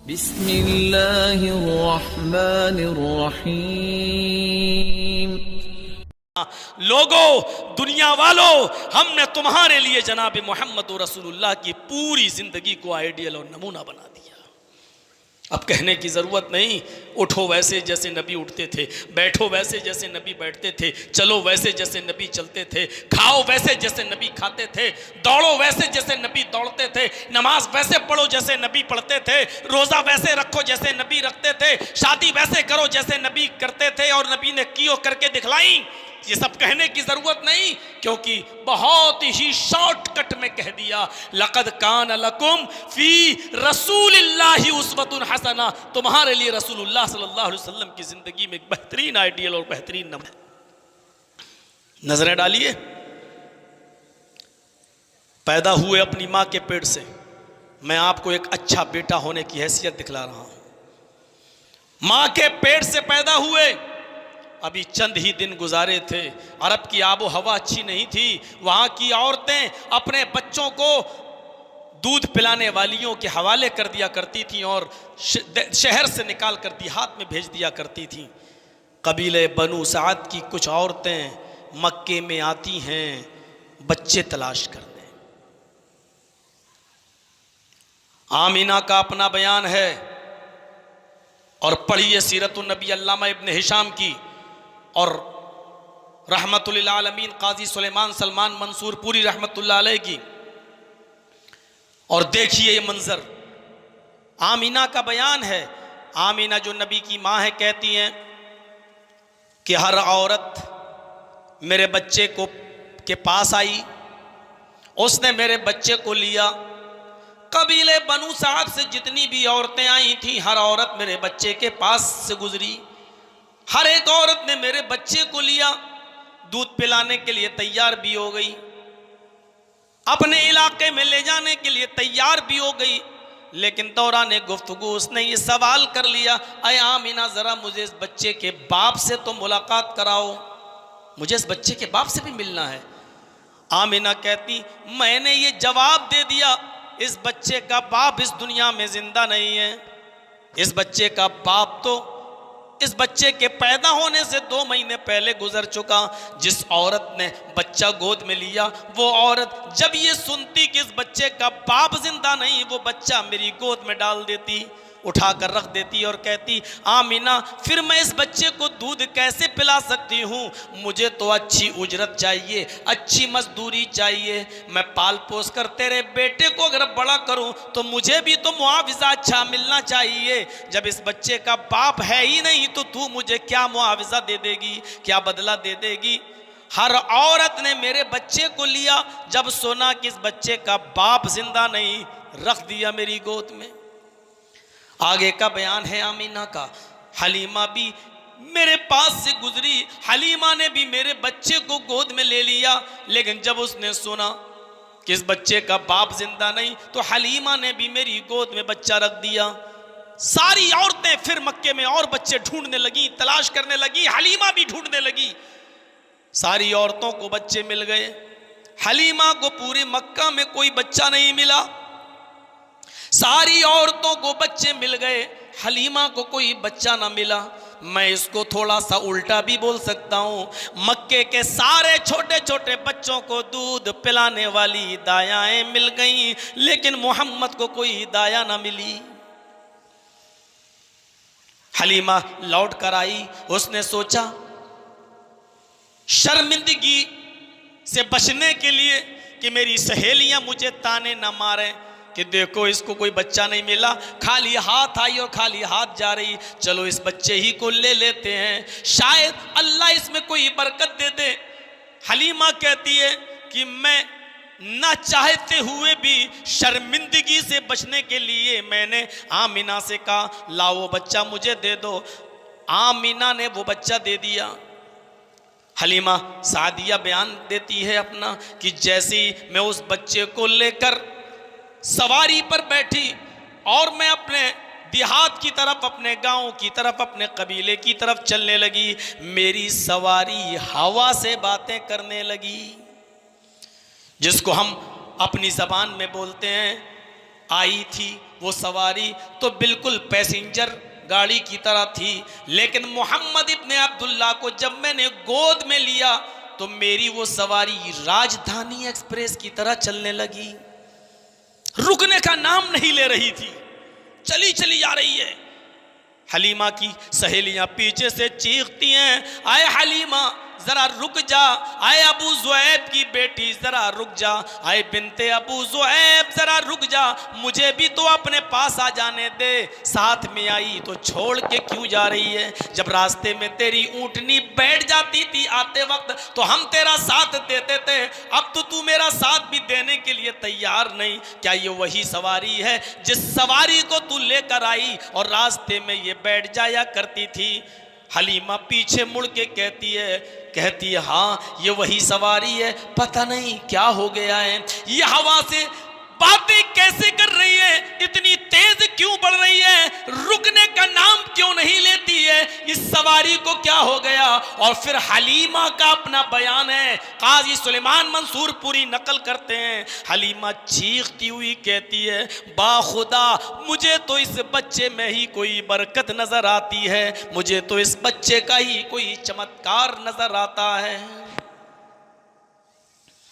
बिस्मिल्लाहिर्रहमानिर्रहीम। लोगों, दुनिया वालों, हमने तुम्हारे लिए जनाब मोहम्मद रसूलुल्लाह की पूरी जिंदगी को आइडियल और नमूना बना दिया। अब कहने की ज़रूरत नहीं, उठो वैसे जैसे नबी उठते थे, बैठो वैसे जैसे नबी बैठते थे, चलो वैसे जैसे नबी चलते थे, खाओ वैसे जैसे नबी खाते थे, दौड़ो वैसे जैसे नबी दौड़ते थे, नमाज वैसे पढ़ो जैसे नबी पढ़ते थे, रोज़ा वैसे रखो जैसे नबी रखते थे, शादी वैसे करो जैसे नबी करते थे और नबी ने कियो करके दिखलाई। ये सब कहने की जरूरत नहीं, क्योंकि बहुत ही शॉर्टकट में कह दिया, लक़द कान लकुम फी रसूलिल्लाहि उस्वतुन हसना। तुम्हारे लिए रसूलुल्लाह सल्लल्लाहु अलैहि वसल्लम की जिंदगी में एक बेहतरीन आइडियल और बेहतरीन नमूना। नजरें डालिए, पैदा हुए अपनी मां के पेट से, मैं आपको एक अच्छा बेटा होने की हैसियत दिखला रहा हूं। मां के पेट से पैदा हुए, अभी चंद ही दिन गुजारे थे, अरब की आबो हवा अच्छी नहीं थी, वहाँ की औरतें अपने बच्चों को दूध पिलाने वालियों के हवाले कर दिया करती थीं और शहर से निकाल कर देहात में भेज दिया करती थीं। कबीले बनु साद की कुछ औरतें मक्के में आती हैं बच्चे तलाश करने। आमीना का अपना बयान है, और पढ़िए सीरतुन नबी अल्लामा इब्न हिशाम की और रहमतुल्लिल आलमीन काजी सुलेमान सलमान मंसूर पूरी रहमतुल्लाह अलैह की, और देखिए ये मंजर। आमीना का बयान है, आमीना जो नबी की माँ है कहती हैं कि हर औरत मेरे बच्चे को के पास आई, उसने मेरे बच्चे को लिया। कबीले बनु साद से जितनी भी औरतें आई थी, हर औरत मेरे बच्चे के पास से गुजरी, हर एक औरत ने मेरे बच्चे को लिया, दूध पिलाने के लिए तैयार भी हो गई, अपने इलाके में ले जाने के लिए तैयार भी हो गई। लेकिन दौरान गुफ्तगू उसने ये सवाल कर लिया, अय आमीना जरा मुझे इस बच्चे के बाप से तो मुलाकात कराओ, मुझे इस बच्चे के बाप से भी मिलना है। आमीना कहती, मैंने ये जवाब दे दिया, इस बच्चे का बाप इस दुनिया में जिंदा नहीं है। इस बच्चे का बाप तो इस बच्चे के पैदा होने से 2 महीने पहले गुजर चुका। जिस औरत ने बच्चा गोद में लिया, वो औरत जब ये सुनती कि इस बच्चे का बाप जिंदा नहीं, वो बच्चा मेरी गोद में डाल देती, उठा कर रख देती और कहती, आमीना फिर मैं इस बच्चे को दूध कैसे पिला सकती हूँ, मुझे तो अच्छी उजरत चाहिए, अच्छी मजदूरी चाहिए, मैं पाल पोस कर तेरे बेटे को अगर बड़ा करूँ तो मुझे भी तो मुआवजा अच्छा मिलना चाहिए। जब इस बच्चे का बाप है ही नहीं तो तू मुझे क्या मुआवजा दे देगी, क्या बदला दे देगी। हर औरत ने मेरे बच्चे को लिया, जब सुना कि इस बच्चे का बाप जिंदा नहीं, रख दिया मेरी गोद में। आगे का बयान है आमीना का, हलीमा भी मेरे पास से गुजरी, हलीमा ने भी मेरे बच्चे को गोद में ले लिया, लेकिन जब उसने सुना कि इस बच्चे का बाप जिंदा नहीं तो हलीमा ने भी मेरी गोद में बच्चा रख दिया। सारी औरतें फिर मक्के में और बच्चे ढूंढने लगी, तलाश करने लगी, हलीमा भी ढूंढने लगी। सारी औरतों को बच्चे मिल गए, हलीमा को पूरे मक्का में कोई बच्चा नहीं मिला। सारी औरतों को बच्चे मिल गए, हलीमा को कोई बच्चा ना मिला। मैं इसको थोड़ा सा उल्टा भी बोल सकता हूँ, मक्के के सारे छोटे छोटे बच्चों को दूध पिलाने वाली दायाएं मिल गईं, लेकिन मोहम्मद को कोई दाया ना मिली। हलीमा लौट कर आई, उसने सोचा शर्मिंदगी से बचने के लिए कि मेरी सहेलियां मुझे ताने ना मारें कि देखो इसको कोई बच्चा नहीं मिला, खाली हाथ आई और खाली हाथ जा रही, चलो इस बच्चे ही को ले लेते हैं, शायद अल्लाह इसमें कोई बरकत दे दे। हलीमा कहती है कि मैं ना चाहते हुए भी शर्मिंदगी से बचने के लिए मैंने आमीना से कहा, लाओ वो बच्चा मुझे दे दो। आमीना ने वो बच्चा दे दिया। हलीमा सादिया बयान देती है अपना कि जैसे ही मैं उस बच्चे को लेकर सवारी पर बैठी और मैं अपने देहात की तरफ, अपने गांव की तरफ, अपने कबीले की तरफ चलने लगी, मेरी सवारी हवा से बातें करने लगी, जिसको हम अपनी ज़बान में बोलते हैं आई थी वो सवारी तो बिल्कुल पैसेंजर गाड़ी की तरह थी, लेकिन मोहम्मद इब्ने अब्दुल्ला को जब मैंने गोद में लिया तो मेरी वो सवारी राजधानी एक्सप्रेस की तरह चलने लगी, रुकने का नाम नहीं ले रही थी, चली चली आ रही है। हलीमा की सहेलियां पीछे से चीखती हैं, आए हलीमा जरा रुक जा, आए अबू ज़ुऐब की बेटी जरा रुक जा, आए बिनते अबू ज़ुऐब जरा रुक जा, मुझे भी तो अपने पास आ जाने दे, साथ में आई तो छोड़ के क्यों जा रही है? जब रास्ते में तेरी ऊँटनी बैठ जाती थी आते वक्त तो हम तेरा साथ देते थे, अब तो तू मेरा साथ भी देने के लिए तैयार नहीं। क्या ये वही सवारी है जिस सवारी को तू लेकर आई और रास्ते में ये बैठ जाया करती थी? हलीमा पीछे मुड़ के कहती है हाँ ये वही सवारी है, पता नहीं क्या हो गया है, ये हवा से बातें कैसे कर रही है, इतनी तेज क्यों बढ़ रही है, रुकने का नाम क्यों नहीं लेती है, इस सवारी को क्या हो गया? और फिर हलीमा का अपना बयान है, काजी सुलेमान मंसूर पूरी नकल करते हैं। हलीमा चीखती हुई कहती है, बाखुदा मुझे तो इस बच्चे में ही कोई बरकत नजर आती है, मुझे तो इस बच्चे का ही कोई चमत्कार नजर आता है।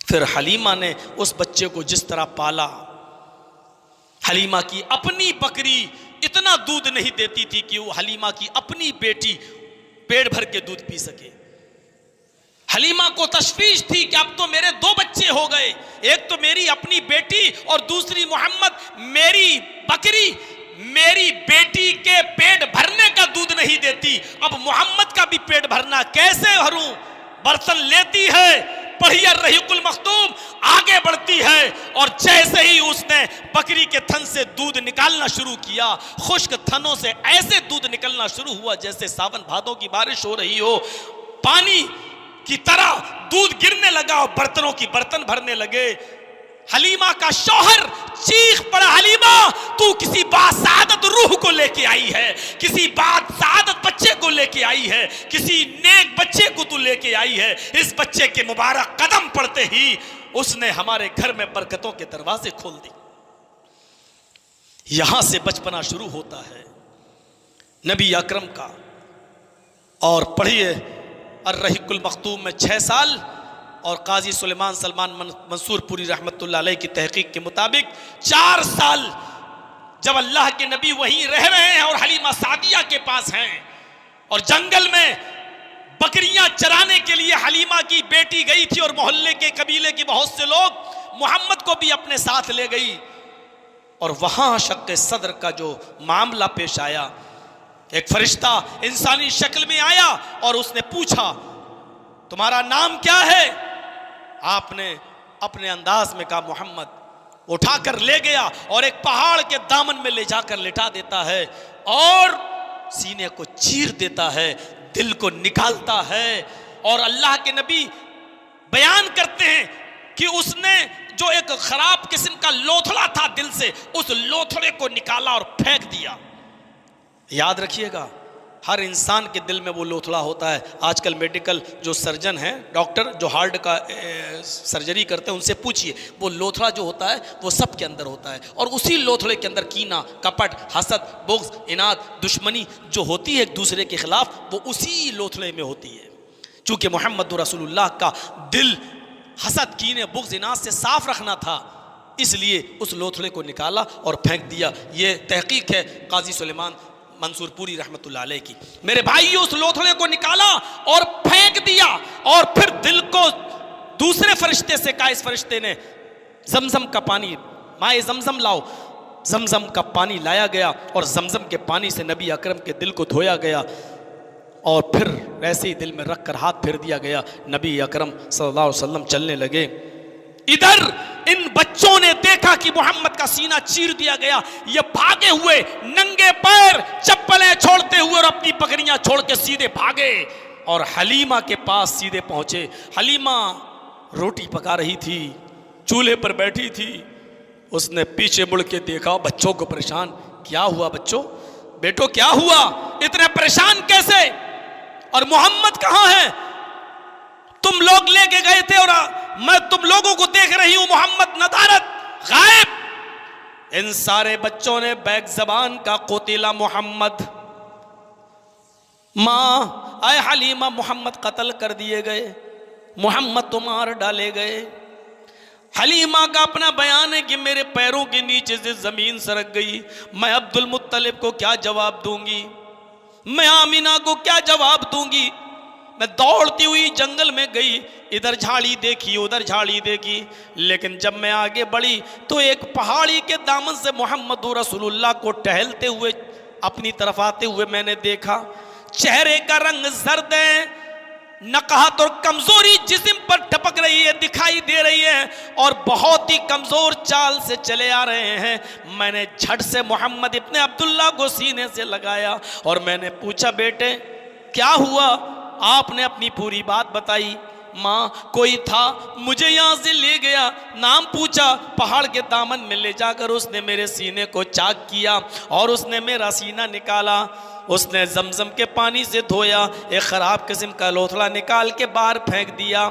फिर हलीमा ने उस बच्चे को जिस तरह पाला, हलीमा की अपनी बकरी इतना दूध नहीं देती थी कि वो हलीमा की अपनी बेटी पेट भर के दूध पी सके। हलीमा को तशवीश थी कि अब तो मेरे दो बच्चे हो गए, एक तो मेरी अपनी बेटी और दूसरी मोहम्मद मेरी बकरी मेरी बेटी के पेट भरने का दूध नहीं देती, अब मोहम्मद का भी पेट भरना कैसे भरूं? बर्तन लेती है, पढ़िए रहीकुल मखतूम, आगे बढ़ती है और जैसे ही उसने बकरी के थन से दूध निकालना शुरू किया, खुश्क थनों से ऐसे दूध निकलना शुरू हुआ जैसे सावन भादों की बारिश हो रही हो, पानी की तरह दूध गिरने लगा और बर्तनों की बर्तन भरने लगे। हलीमा का शौहर चीख पड़ा, हलीमा तू किसी बासादत रूह को लेके आई है, किसी बासादत बच्चे को लेके आई है, किसी नेक बच्चे को तू लेके आई है। इस बच्चे के मुबारक कदम पड़ते ही उसने हमारे घर में बरकतों के दरवाजे खोल दी। यहां से बचपना शुरू होता है नबी अकरम का। और पढ़िए अर्रहीकुल मखतूम में 6 साल और काजी सुलेमान सलमान मंसूर पूरी रहमतुल्लाह अलैह की तहकीक के मुताबिक 4 साल जब अल्लाह के नबी वहीं रह रहे हैं और हलीमा सादिया के पास हैं और जंगल में बकरियां चराने के लिए हलीमा की बेटी गई थी और मोहल्ले के कबीले के बहुत से लोग मोहम्मद को भी अपने साथ ले गई और वहां शक्के सदर का जो मामला पेश आया, एक फरिश्ता इंसानी शक्ल में आया और उसने पूछा तुम्हारा नाम क्या है? आपने अपने अंदाज में कहा मोहम्मद। उठाकर ले गया और एक पहाड़ के दामन में ले जाकर लिटा देता है और सीने को चीर देता है, दिल को निकालता है। और अल्लाह के नबी बयान करते हैं कि उसने जो एक खराब किस्म का लोथड़ा था दिल से, उस लोथड़े को निकाला और फेंक दिया। याद रखिएगा, हर इंसान के दिल में वो लोथड़ा होता है। आजकल मेडिकल जो सर्जन हैं, डॉक्टर जो हार्ट का सर्जरी करते हैं, उनसे पूछिए, वो लोथड़ा जो होता है वो सब के अंदर होता है और उसी लोथड़े के अंदर कीना, कपट, हसद, बुग़्ज़, इनाद, दुश्मनी जो होती है एक दूसरे के खिलाफ, वो उसी लोथड़े में होती है। चूँकि मोहम्मद रसूलुल्लाह का दिल हसद, कीने, बुग़्ज़, इनाद से साफ रखना था, इसलिए उस लोथड़े को निकाला और फेंक दिया। ये तहकीक है काजी सुलेमान मंसूर पूरी रहमतुल्लाह अलैह की। मेरे भाइयों, उस लोथड़े को निकाला और फेंक दिया और फिर दिल को दूसरे फरिश्ते से कहा, इस फरिश्ते ने जमजम का पानी, माए जमजम लाओ। जमजम का पानी लाया गया और जमजम के पानी से नबी अकरम के दिल को धोया गया और फिर ऐसे ही दिल में रख कर हाथ फेर दिया गया। नबी अकरम सल्लल्लाहु अलैहि वसल्लम चलने लगे। इधर इन बच्चों ने देखा कि मोहम्मद का सीना चीर दिया गया। ये भागे हुए नंगे पैर, चप्पलें छोड़ते हुए और अपनी बकरियां छोड़ के सीधे भागे और हलीमा के पास सीधे पहुंचे। हलीमा रोटी पका रही थी, चूल्हे पर बैठी थी। उसने पीछे मुड़ के देखा, बच्चों को परेशान। क्या हुआ बच्चों, बेटो क्या हुआ, इतने परेशान कैसे? और मोहम्मद कहाँ है? तुम लोग लेके गए थे और मैं तुम लोगों को देख रही हूं, मोहम्मद नदारत गायब। इन सारे बच्चों ने बैक जबान का कुतिला मोहम्मद, माँ आए हलीमा मोहम्मद कत्ल कर दिए गए, मोहम्मद तो मार डाले गए। हलीमा का अपना बयान है कि मेरे पैरों के नीचे से जमीन सरक गई। मैं अब्दुल मुत्तलिब को क्या जवाब दूंगी, मैं आमिना को क्या जवाब दूंगी। मैं दौड़ती हुई जंगल में गई, इधर झाड़ी देखी उधर झाड़ी देखी, लेकिन जब मैं आगे बढ़ी तो एक पहाड़ी के दामन से मोहम्मद रसूलुल्लाह को टहलते हुए अपनी तरफ आते हुए मैंने देखा। चेहरे का रंग जर्द है, नकाहत और कमजोरी जिस्म पर टपक रही है, दिखाई दे रही है, और बहुत ही कमजोर चाल से चले आ रहे हैं। मैंने झट से मोहम्मद इब्ने अब्दुल्लाह को सीने से लगाया और मैंने पूछा, बेटे क्या हुआ? आपने अपनी पूरी बात बताई। माँ कोई था, मुझे यहाँ से ले गया, नाम पूछा, पहाड़ के दामन में ले जाकर उसने मेरे सीने को चाक किया और उसने मेरा सीना निकाला। उसने जमजम के पानी से धोया, एक ख़राब किस्म का लोथड़ा निकाल के बाहर फेंक दिया।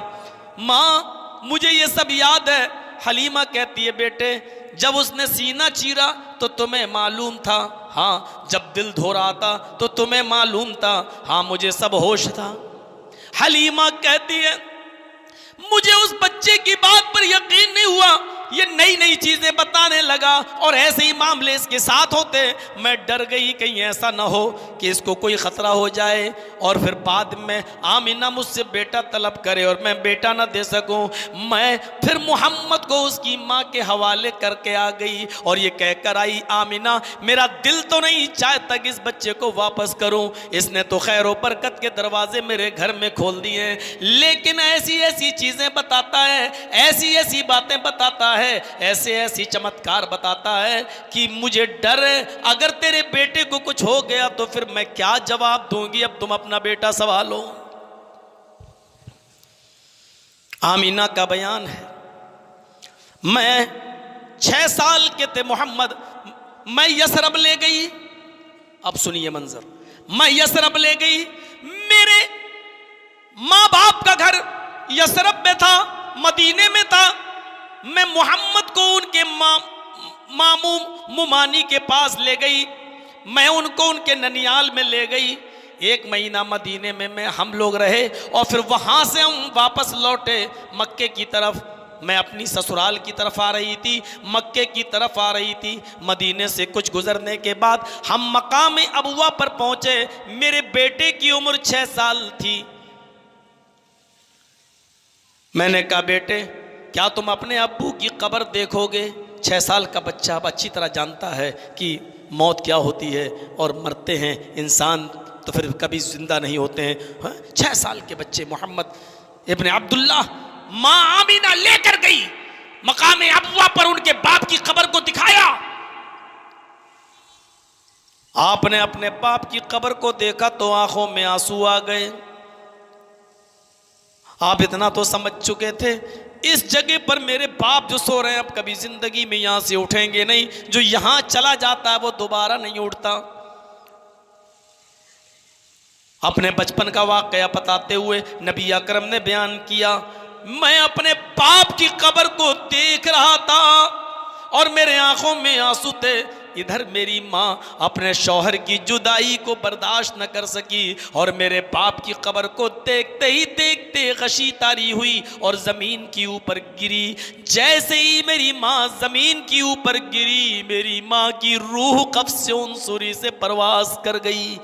माँ मुझे ये सब याद है। हलीमा कहती है, बेटे जब उसने सीना चीरा तो तुम्हें मालूम था? हाँ। जब दिल धो रहा था तो तुम्हें मालूम था? हाँ मुझे सब होश था। हलीमा कहती है, मुझे उस बच्चे की बात पर यकीन नहीं हुआ, ये नई नई चीजें बताने लगा और ऐसे ही मामले इसके साथ होते। मैं डर गई कहीं ऐसा ना हो कि इसको कोई खतरा हो जाए और फिर बाद में आमिना मुझसे बेटा तलब करे और मैं बेटा ना दे सकूं। मैं फिर मोहम्मद को उसकी माँ के हवाले करके आ गई और ये कहकर आई, आमिना मेरा दिल तो नहीं चाहता कि इस बच्चे को वापस करूं, इसने तो खैर और बरकत के दरवाजे मेरे घर में खोल दिए, लेकिन ऐसी ऐसी चीजें बताता है, ऐसी ऐसी बातें बताता है, ऐसे ऐसी चमत्कार बताता है कि मुझे डर है अगर तेरे बेटे को कुछ हो गया तो फिर मैं क्या जवाब दूंगी। अब तुम अपना बेटा संभालो। आमीना का बयान है, मैं 6 साल के थे मोहम्मद, मैं यसरब ले गई। अब सुनिए मंजर, मैं यसरब ले गई, मेरे माँ बाप का घर यसरब में था, मदीने में था। मैं मोहम्मद को उनके मामू मुमानी के पास ले गई, मैं उनको उनके ननियाल में ले गई। 1 महीना मदीने में हम लोग रहे और फिर वहाँ से हम वापस लौटे मक्के की तरफ। मैं अपनी ससुराल की तरफ आ रही थी, मक्के की तरफ आ रही थी। मदीने से कुछ गुजरने के बाद हम मकाम अबुआ पर पहुँचे। मेरे बेटे की उम्र 6 साल थी। मैंने कहा, बेटे क्या तुम अपने अब्बू की कब्र देखोगे? 6 साल का बच्चा अब अच्छी तरह जानता है कि मौत क्या होती है और मरते हैं इंसान तो फिर कभी जिंदा नहीं होते हैं। 6 साल के बच्चे मोहम्मद इब्ने अब्दुल्लाह, माँ आमीना लेकर गई मकाम अबुआ पर, उनके बाप की कब्र को दिखाया। आपने अपने बाप की कब्र को देखा तो आंखों में आंसू आ गए। आप इतना तो समझ चुके थे, इस जगह पर मेरे बाप जो सो रहे हैं अब कभी जिंदगी में यहां से उठेंगे नहीं, जो यहां चला जाता है वो दोबारा नहीं उठता। अपने बचपन का वाकया बताते हुए नबी अकरम ने बयान किया, मैं अपने बाप की कब्र को देख रहा था और मेरे आंखों में आंसू थे। इधर मेरी माँ अपने शौहर की जुदाई को बर्दाश्त न कर सकी और मेरे बाप की कब्र को देखते ही देखते गशी तारी हुई और ज़मीन के ऊपर गिरी। जैसे ही मेरी माँ ज़मीन के ऊपर गिरी, मेरी माँ की रूह कब्ज़ से उनसुरी से परवास कर गई।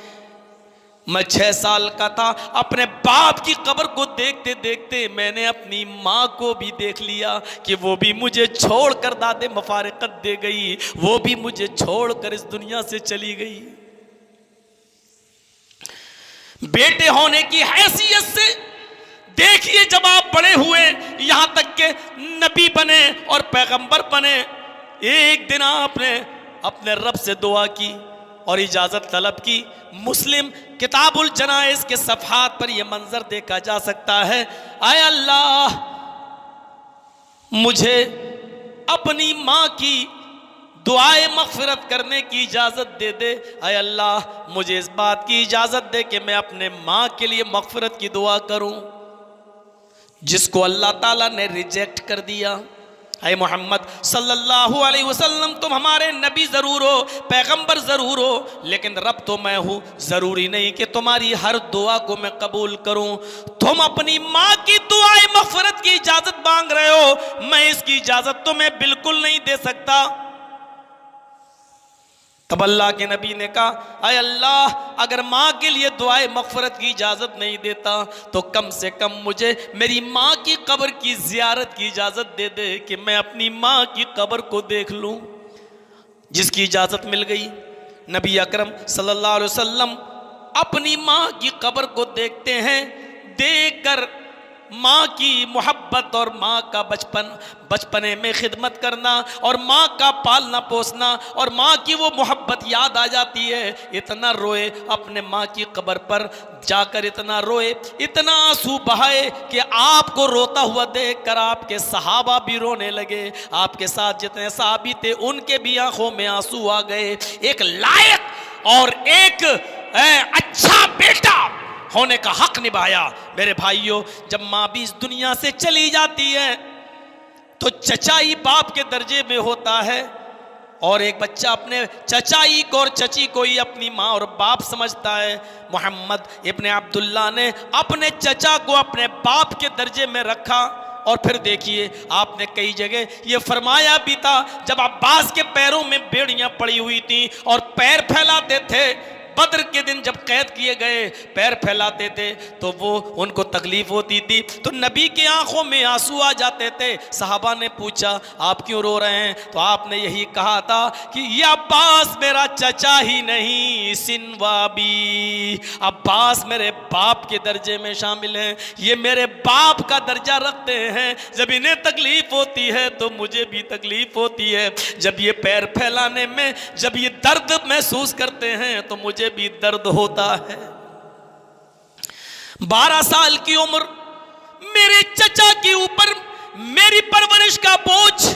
मैं 6 साल का था, अपने बाप की कब्र को देखते देखते मैंने अपनी माँ को भी देख लिया कि वो भी मुझे छोड़कर दादे मफारकत दे गई, वो भी मुझे छोड़कर इस दुनिया से चली गई। बेटे होने की हैसियत से देखिए, जब आप बड़े हुए यहां तक के नबी बने और पैगंबर बने, एक दिन आपने अपने रब से दुआ की और इजाजत तलब की। मुस्लिम किताबुल जनाइज के सफ़हात पर यह मंजर देखा जा सकता है, आय अल्लाह मुझे अपनी माँ की दुआए मग़फ़िरत करने की इजाज़त दे दे। आय अल्लाह मुझे इस बात की इजाज़त दे कि मैं अपने माँ के लिए मग़फ़िरत की दुआ करूं, जिसको अल्लाह ताला ने रिजेक्ट कर दिया। अय मोहम्मद सल्लल्लाहु अलैहि वसल्लम, तुम हमारे नबी ज़रूर हो, पैगंबर ज़रूर हो, लेकिन रब तो मैं हूँ। ज़रूरी नहीं कि तुम्हारी हर दुआ को मैं कबूल करूँ। तुम अपनी माँ की दुआए मग़फ़िरत की इजाज़त मांग रहे हो, मैं इसकी इजाज़त तुम्हें बिल्कुल नहीं दे सकता। तब अल्लाह के नबी ने कहा, अय अल्लाह, अगर माँ के लिए दुआए मग़फ़िरत की इजाज़त नहीं देता तो कम से कम मुझे मेरी माँ की कब्र की ज़ियारत की इजाज़त दे दे कि मैं अपनी माँ की कब्र को देख लूँ। जिसकी इजाज़त मिल गई। नबी अकरम सल्लल्लाहु अलैहि वसल्लम अपनी माँ की कब्र को देखते हैं। देखकर माँ की मोहब्बत और माँ का बचपने में खिदमत करना और माँ का पालना पोसना और माँ की वो मोहब्बत याद आ जाती है। इतना रोए, अपने माँ की कब्र पर जाकर इतना रोए, इतना आंसू बहाए कि आपको रोता हुआ देखकर आपके सहाबा भी रोने लगे। आपके साथ जितने सहाबी थे उनके भी आंखों में आंसू आ गए। एक लायक और एक अच्छा बेटा होने का हक निभाया। मेरे भाइयों, जब माँ भी इस दुनिया से चली जाती है तो चचाई बाप के दर्जे में होता है और एक बच्चा अपने चचाई को और चची को ही अपनी माँ और बाप समझता है। मोहम्मद इब्ने अब्दुल्ला ने अपने चचा को अपने बाप के दर्जे में रखा। और फिर देखिए, आपने कई जगह ये फरमाया भी था, जब अब्बास के पैरों में बेड़ियां पड़ी हुई थी और पैर फैलाते थे, बद्र के दिन जब कैद किए गए पैर फैलाते थे तो वो उनको तकलीफ होती थी, तो नबी के आंखों में आंसू आ जाते थे। सहाबा ने पूछा, आप क्यों रो रहे हैं? तो आपने यही कहा था कि ये अब्बास मेरा चचा ही नहीं, सिनवाबी, अब्बास मेरे बाप के दर्जे में शामिल हैं, ये मेरे बाप का दर्जा रखते हैं। जब इन्हें तकलीफ होती है तो मुझे भी तकलीफ होती है। जब ये पैर फैलाने में जब ये दर्द महसूस करते हैं तो मुझे भी दर्द होता है। 12 साल की उम्र, मेरे चचा के ऊपर मेरी परवरिश का बोझ,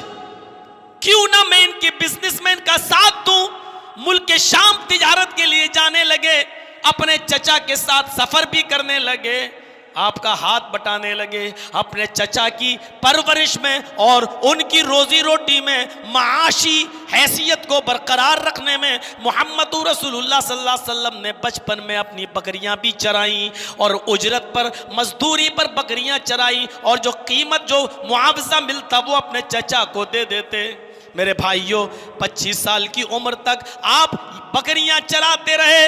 क्यों ना मैं इनके बिजनेसमैन का साथ दूं। मुल्क के शाम तिजारत के लिए जाने लगे, अपने चचा के साथ सफर भी करने लगे, आपका हाथ बटाने लगे। अपने चचा की परवरिश में और उनकी रोजी रोटी में, माशी हैसियत को बरकरार रखने में मोहम्मद रसूलुल्लाह सल्लल्लाहु अलैहि वसल्लम ने बचपन में अपनी बकरियां भी चराई और उजरत पर, मजदूरी पर बकरियां चराई और जो कीमत, जो मुआवजा मिलता वो अपने चचा को दे देते। मेरे भाइयों, 25 साल की उम्र तक आप बकरियां चराते रहे,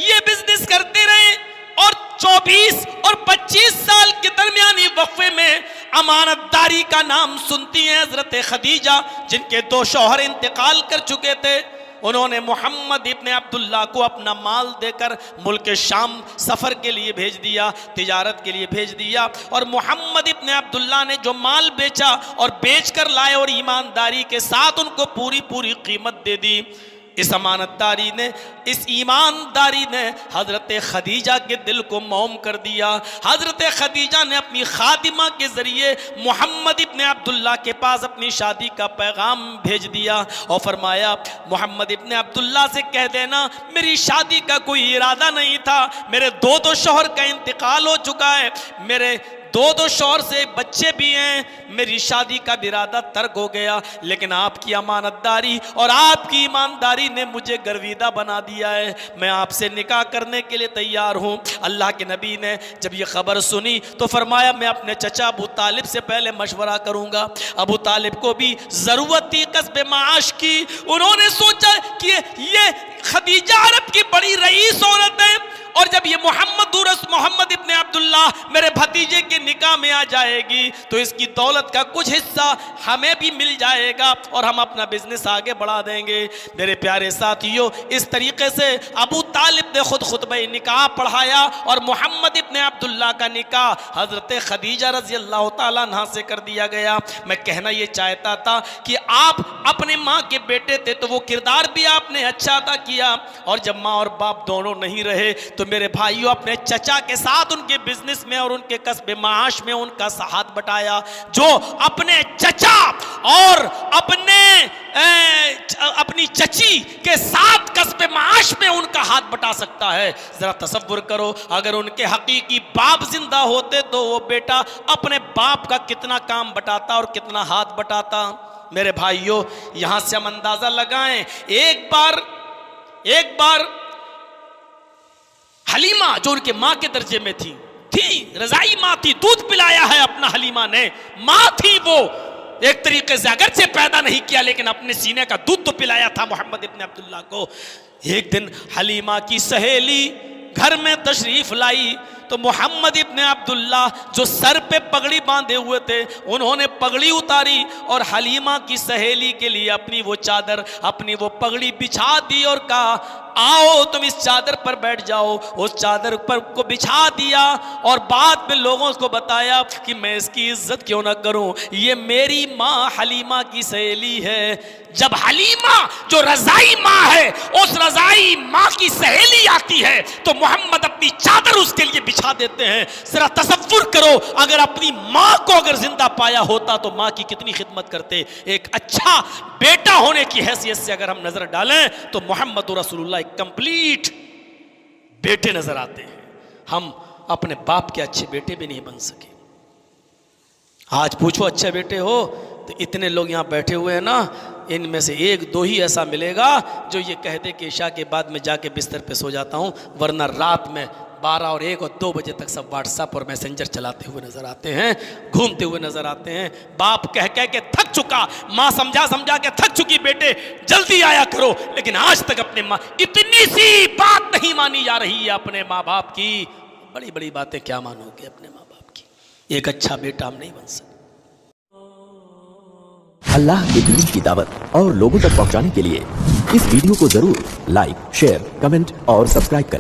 ये बिजनेस करते रहे और 24 और 25 साल के दरमियानी वक्फे में अमानतदारी का नाम सुनती हैं हजरत खदीजा, जिनके 2 शौहर इंतकाल कर चुके थे। उन्होंने मोहम्मद इब्ने अब्दुल्ला को अपना माल देकर मुल्क शाम सफ़र के लिए भेज दिया, तिजारत के लिए भेज दिया। और मोहम्मद इब्ने अब्दुल्ला ने जो माल बेचा और बेच कर लाए और ईमानदारी के साथ उनको पूरी पूरी कीमत दे दी। इस अमानतदारी ने, इस ईमानदारी ने हज़रत खदीजा के दिल को मौम कर दिया। हज़रत खदीजा ने अपनी खादिमा के ज़रिए मोहम्मद इब्ने अब्दुल्ला के पास अपनी शादी का पैगाम भेज दिया और फरमाया, मोहम्मद इब्ने अब्दुल्ला से कह देना मेरी शादी का कोई इरादा नहीं था, मेरे 2 शौहर का इंतकाल हो चुका है, मेरे 2 शौहर से बच्चे भी हैं, मेरी शादी का इरादा तर्क हो गया, लेकिन आपकी अमानतदारी और आपकी ईमानदारी ने मुझे गर्विदा बना दिया है, मैं आपसे निकाह करने के लिए तैयार हूँ। अल्लाह के नबी ने जब ये खबर सुनी तो फरमाया, मैं अपने चचा अबू तालिब से पहले मशवरा करूँगा। अबू तालिब को भी ज़रूरत थी कस्बे माश की। उन्होंने सोचा कि ये खदीजा अरब की बड़ी रईस औरत है और जब ये मोहम्मद इब्ने अब्दुल्ला मेरे भतीजे के निकाह में आ जाएगी तो इसकी दौलत का कुछ हिस्सा हमें भी मिल जाएगा और हम अपना बिजनेस आगे बढ़ा देंगे। मेरे प्यारे साथियों, इस तरीके से अबू तालिब ने खुद खुतबे निकाह पढ़ाया और मोहम्मद इब्ने अब्दुल्ला का निकाह हजरत खदीजा रज़ी अल्लाह तआला अन्हा से कर दिया गया। मैं कहना ये चाहता था कि आप अपने माँ के बेटे थे तो वो किरदार भी आपने अच्छा अदा किया, और जब माँ और बाप दोनों नहीं रहे तो मेरे भाइयों अपने चचा के साथ उनके बिजनेस में और उनके कस्बे माश में उनका साथ बटाया। जो अपने चचा और अपने अपनी चची के 7 कस्बे माश में उनका हाथ बटा सकता है। जरा तसव्वुर करो, अगर उनके हकीकी बाप जिंदा होते तो वो बेटा अपने बाप का कितना काम बटाता और कितना हाथ बटाता। मेरे भाइयों, यहां से हम अंदाजा लगाएं, एक बार हलीमा जो उनके मां के दर्जे में थी रजाई मां थी, दूध पिलाया है अपना हलीमा ने, मां थी वो, एक तरीके से अगरचे पैदा नहीं किया लेकिन अपने सीने का दूध तो पिलाया था मोहम्मद इब्न अब्दुल्लाह को। एक दिन हलीमा की सहेली घर में तशरीफ लाई तो मोहम्मद इब्न अब्दुल्लाह जो सर पे पगड़ी बांधे हुए थे, उन्होंने पगड़ी उतारी और हलीमा की सहेली के लिए अपनी वो चादर, अपनी वो पगड़ी बिछा दी और कहा, आओ तुम इस चादर पर बैठ जाओ। उस चादर पर को बिछा दिया और बाद में लोगों को बताया कि मैं इसकी इज्जत क्यों ना करूं, ये मेरी माँ हलीमा की सहेली है। जब हलीमा जो रजाई माँ है, उस रजाई माँ की सहेली आती है तो मोहम्मद अपनी चादर उसके लिए बिछा देते हैं। जरा तसव्वुर करो, अगर अपनी माँ को अगर जिंदा पाया होता तो माँ की कितनी खिदमत करते। एक अच्छा बेटा होने की हैसियत से अगर हम नजर डालें तो मोहम्मद रसूलुल्लाह एक कंप्लीट बेटे नजर आते हैं। हम अपने बाप के अच्छे बेटे भी नहीं बन सके। आज पूछो अच्छे बेटे हो तो इतने लोग यहाँ बैठे हुए हैं ना, इनमें से 1-2 ही ऐसा मिलेगा जो ये कहते कि इशा के बाद में जाके बिस्तर पे सो जाता हूँ, वरना रात में 12 और 1 और 2 बजे तक सब व्हाट्सएप और मैसेंजर चलाते हुए नजर आते हैं, घूमते हुए नजर आते हैं। बाप कह कह के थक चुका, माँ समझा समझा के थक चुकी, बेटे जल्दी आया करो, लेकिन आज तक अपने माँ इतनी सी बात नहीं मानी जा रही है अपने माँ बाप की। बड़ी बड़ी बातें क्या मानोगे अपने माँ बाप की। एक अच्छा बेटा हम नहीं बन सकते। अल्लाह के दीन की दावत और लोगों तक पहुंचाने के लिए इस वीडियो को जरूर लाइक, शेयर, कमेंट और सब्सक्राइब करें।